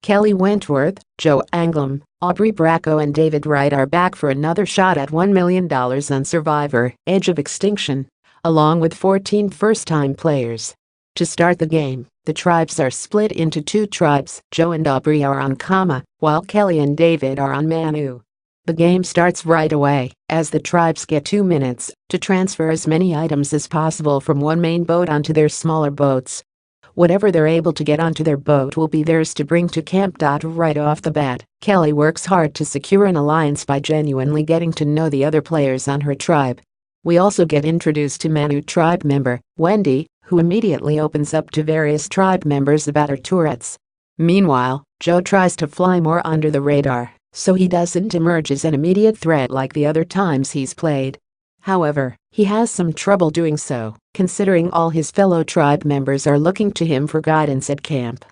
Kelly Wentworth, Joe Anglim, Aubrey Bracco and David Wright are back for another shot at $1 million on Survivor: Edge of Extinction, along with 14 first-time players. To start the game, the tribes are split into two tribes. Joe and Aubrey are on Kama, while Kelly and David are on Manu. The game starts right away, as the tribes get 2 minutes to transfer as many items as possible from one main boat onto their smaller boats. Whatever they're able to get onto their boat will be theirs to bring to camp. Right off the bat, Kelly works hard to secure an alliance by genuinely getting to know the other players on her tribe. We also get introduced to Manu tribe member, Wendy, who immediately opens up to various tribe members about her Tourette's. Meanwhile, Joe tries to fly more under the radar, so he doesn't emerge as an immediate threat like the other times he's played. However, he has some trouble doing so, considering all his fellow tribe members are looking to him for guidance at camp.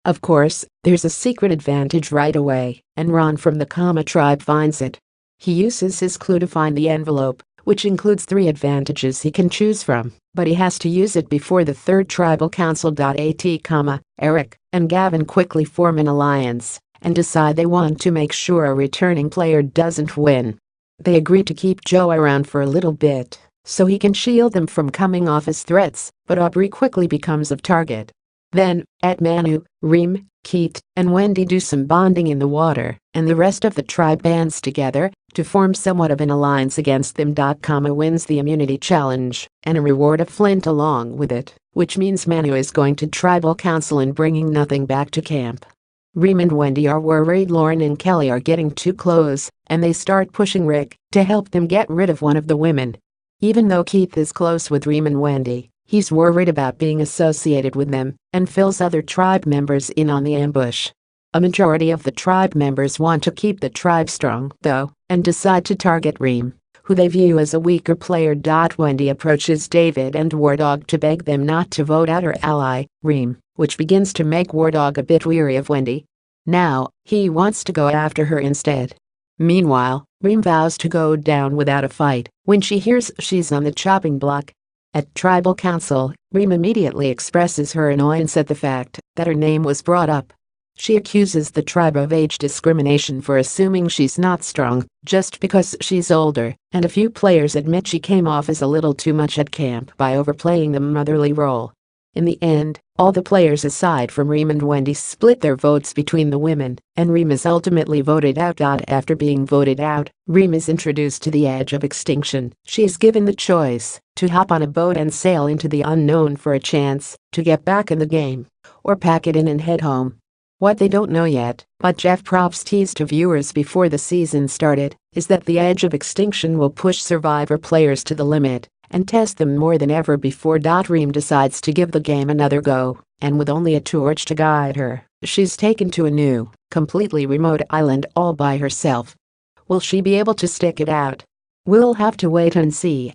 Of course, there's a secret advantage right away, and Ron from the Kama tribe finds it. He uses his clue to find the envelope, which includes 3 advantages he can choose from, but he has to use it before the third tribal council. Kama, Eric, and Gavin quickly form an alliance and decide they want to make sure a returning player doesn't win. They agree to keep Joe around for a little bit, so he can shield them from coming off as threats, but Aubrey quickly becomes a target. Then, at Manu, Reem, Keith, and Wendy do some bonding in the water, and the rest of the tribe bands together to form somewhat of an alliance against them. Kama wins the immunity challenge, and a reward of Flint along with it, which means Manu is going to tribal council and bringing nothing back to camp. Reem and Wendy are worried Lauren and Kelly are getting too close, and they start pushing Rick to help them get rid of one of the women. Even though Keith is close with Reem and Wendy, he's worried about being associated with them and fills other tribe members in on the ambush. A majority of the tribe members want to keep the tribe strong, though, and decide to target Reem, who they view as a weaker player. Wendy approaches David and Wardog to beg them not to vote out her ally, Reem, which begins to make Wardog a bit weary of Wendy. Now, he wants to go after her instead. Meanwhile, Reem vows to go down without a fight when she hears she's on the chopping block. At tribal council, Reem immediately expresses her annoyance at the fact that her name was brought up. She accuses the tribe of age discrimination for assuming she's not strong just because she's older, and a few players admit she came off as a little too much at camp by overplaying the motherly role. In the end, all the players aside from Reem and Wendy split their votes between the women, and Reem is ultimately voted out. After being voted out, Reem is introduced to the edge of extinction. She is given the choice to hop on a boat and sail into the unknown for a chance to get back in the game, or pack it in and head home. What they don't know yet, but Jeff Probst teased to viewers before the season started, is that the edge of extinction will push Survivor players to the limit and test them more than ever before. Reem decides to give the game another go, and with only a torch to guide her, she's taken to a new, completely remote island all by herself. Will she be able to stick it out? We'll have to wait and see.